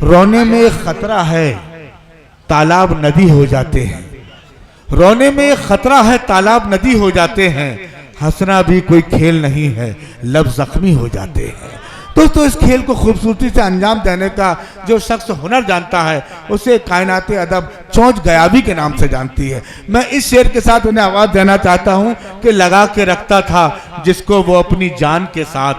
रोने में एक खतरा है, तालाब नदी हो जाते हैं। रोने में एक खतरा है, तालाब नदी हो जाते हैं। हंसना भी कोई खेल नहीं है, लब जख्मी हो जाते हैं। दोस्तों, इस खेल को खूबसूरती से अंजाम देने का जो शख्स हुनर जानता है, उसे कायनात अदब चौंच गयाबी के नाम से जानती है। मैं इस शेर के साथ उन्हें आवाज़ देना चाहता हूँ कि लगा के रखता था जिसको वो अपनी जान के साथ,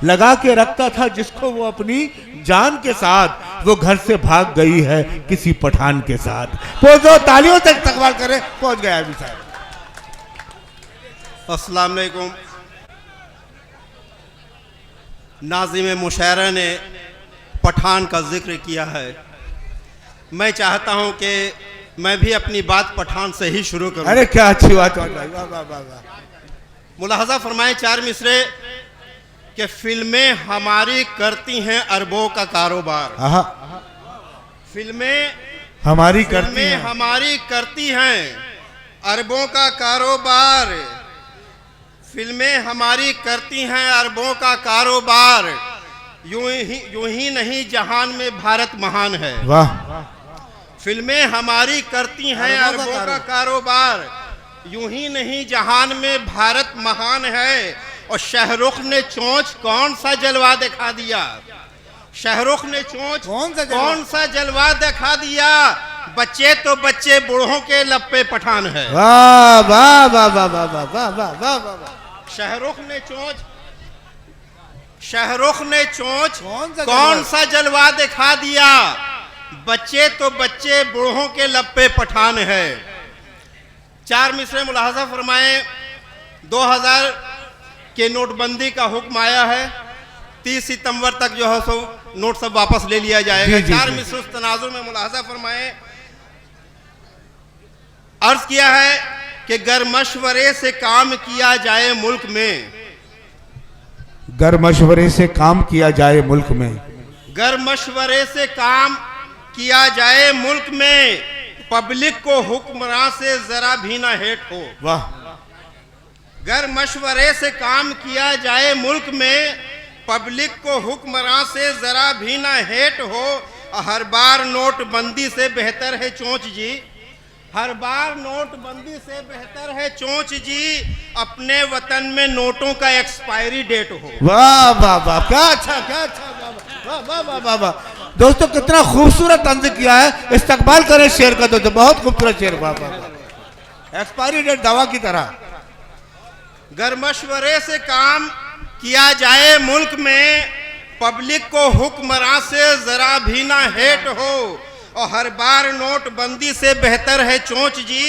लगा के रखता था जिसको वो अपनी जान के साथ, वो घर से भाग गई है किसी पठान के साथ। तो तालियों से इस्तकबाल करें, पहुंच गया अभी साहब। अस्सलाम वालेकुम। नाज़िम मुशायरा ने पठान का जिक्र किया है। मैं चाहता हूं कि मैं भी अपनी बात पठान से ही शुरू करूं। अरे क्या अच्छी बात है, वाह वाह वाह वाह। मुलाहजा फरमाएं चार मिसरे कि फिल्में हमारी करती हैं अरबों का कारोबार। फिल्में हमारी करती हैं अरबों का कारोबार। फिल्में हमारी करती हैं अरबों का कारोबार। यूं ही नहीं जहान में भारत महान है। वाह। फिल्में हमारी करती हैं अरबों का कारोबार। यूं ही नहीं जहान में भारत महान है। और शाहरुख ने चोंच कौन सा जलवा दिखा दिया। शाहरुख ने चोंच कौन सा जलवा दिखा दिया। बच्चे तो बच्चे, बूढ़ों के लब पे पठान है। वाह वाह वाह वाह वाह वाह वाह वाह वाह वाह। शाहरुख ने चोंच कौन सा जलवा दिखा दिया। बच्चे तो बच्चे, बूढ़ों के लब पे पठान है। चार मिसरे मुलाहजा फरमाएं। 2000 के नोटबंदी का हुक्म आया है। 30 सितंबर तक जो है सो नोट सब वापस ले लिया जाएगा। चार मिसरे उस तनाजुर में मुलाहजा फरमाएं। अर्ज किया है कि गर मशवरे से काम किया जाए मुल्क में। गर मशवरे से काम किया जाए मुल्क में। गर मशवरे से काम किया जाए मुल्क में। पब्लिक को हुक्मरान से जरा भी ना हेट हो। वाह। गर मशवरे से काम किया जाए मुल्क में। पब्लिक को हुक्मरान से जरा भी ना हेट हो। हर बार नोटबंदी से बेहतर है चोंच जी। हर बार नोटबंदी से बेहतर है चोंच जी। अपने वतन में नोटों का एक्सपायरी डेट हो। वाह वाह वाह, क्या अच्छा, क्या अच्छा, वाह वाह वाह वाह वाह। दोस्तों, कितना खूबसूरत तंज किया है। इस्तकबाल करें शेर का। तो बहुत खूबसूरत शेर। वाह वाह वाह। एक्सपायरी डेट दवा की तरह। गर मशवरे से काम किया जाए मुल्क में। पब्लिक को हुक्मरान से जरा भी ना हेट हो। और हर बार नोटबंदी से बेहतर है चोंच जी।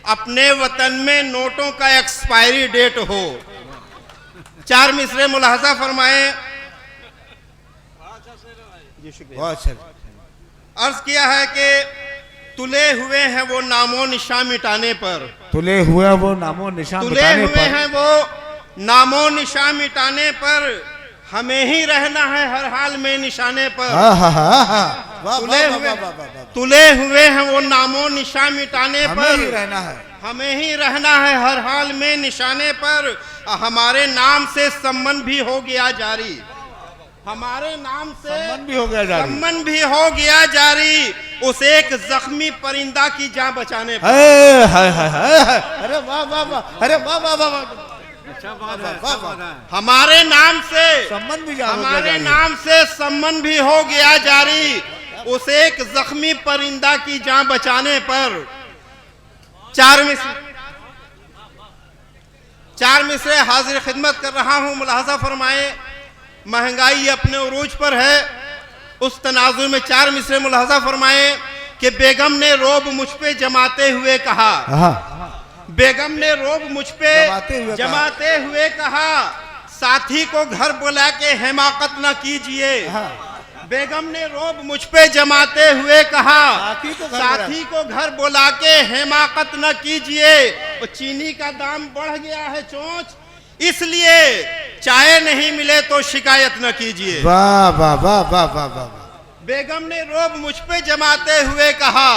अपने वतन में नोटों का एक्सपायरी डेट हो। चार मिसरे मुलाहजा फरमाएं। अर्ज किया है कि तुले हुए हैं वो नामो निशान मिटाने पर। तुले हुए वो नामो निशान मिटाने पर। तुले हुए हैं वो नामो निशान मिटाने पर। हमें ही रहना है हर हाल में निशाने पर। तुले हुए हैं वो नामो निशान मिटाने पर। हमें ही रहना है हर हाल में निशाने पर। हमारे नाम से सम्मन भी हो गया जारी। हमारे नाम से सम्मन भी हो गया जारी। उस एक जख्मी परिंदा की जान बचाने पर। अरे वाह वाह वाह। अरे वाह वाह वाह। हमारे नाम से सम्मन भी हो गया जारी। उस एक जख्मी परिंदा की जान बचाने पर। चार मिसरे हाजिर खिदमत कर रहा हूं। मुलाहजा फरमाएं। महंगाई अपने उरूज पर है। उस तनाजुर में चार मिसरे मुलाहजा फरमाएं कि बेगम ने रोब मुझ पे जमाते हुए कहा। बेगम ने रोब मुझ पे जमाते हुए कहा। साथी को घर बुला के हिमाकत न कीजिए। बेगम ने रोब मुझ पे जमाते हुए कहा। साथी को घर बुला के हिमाकत न कीजिए। चीनी का दाम बढ़ गया है चोंच, इसलिए चाय नहीं मिले तो शिकायत न कीजिए। वाह वाह वाह वाह वाह वाह। बेगम ने रोब मुझ पे जमाते हुए कहा।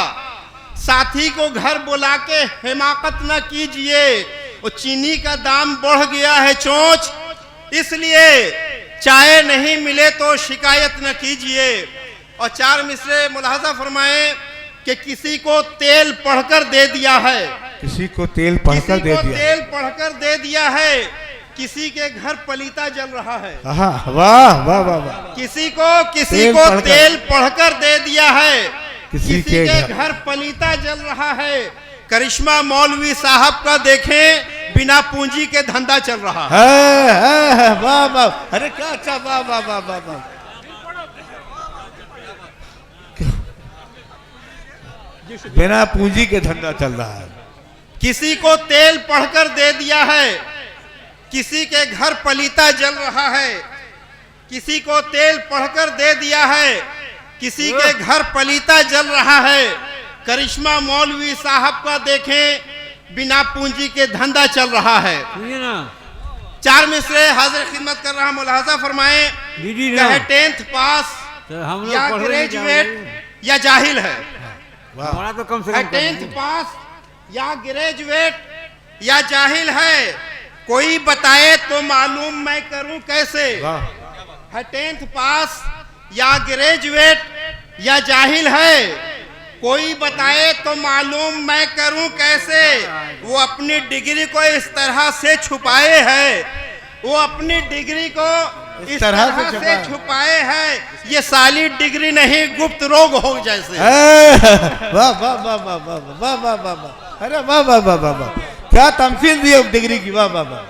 साथी को घर बुला के हिमाकत न कीजिए। और चीनी का दाम बढ़ गया है चोंच, इसलिए चाय नहीं मिले तो शिकायत न कीजिए। और 4 मिसरे मुलाहजा फरमाए कि किसी को तेल पढ़कर दे दिया है, किसी को तेल पढ़कर दे दिया, तेल पढ़कर दे दिया है, किसी के घर पलीता जल रहा है। वाह वाह वाह वाह। किसी को तेल पढ़कर दे दिया है, किसी के घर पलीता जल रहा है। करिश्मा मौलवी साहब का देखें, बिना पूंजी के धंधा चल रहा है। वाह वाह, अरे क्या अच्छा, वाह वाह वाह वाह वाह। बिना पूंजी के धंधा चल रहा है। किसी को तेल पढ़कर दे दिया है, किसी के घर पलीता जल रहा है। किसी को तेल पढ़कर दे दिया है, किसी के घर पलीता जल रहा है। करिश्मा मौलवी साहब का देखें, बिना पूंजी के धंधा चल रहा है। 4 मिसरे हाजिर खिदमत कर रहा, मुलाहजा फरमाए, चाहे 10th पास या ग्रेजुएट या जाहिल है, तो कम से कम 10th पास या ग्रेजुएट या जाहिल है, कोई बताए तो मालूम मैं करूं कैसे। है 10th पास या ग्रेजुएट या जाहिल है, कोई बताए तो मालूम मैं करूं कैसे। वो अपनी डिग्री को इस तरह से छुपाए है, वो अपनी डिग्री को इस तरह से छुपाए है, ये साली डिग्री नहीं गुप्त रोग हो जैसे। वाह वाह वाह वाह वाह वाह वाह वाह, अरे वाह वाह वाह वाह, क्या तमसील दी डिग्री की, वाह वाह वाह।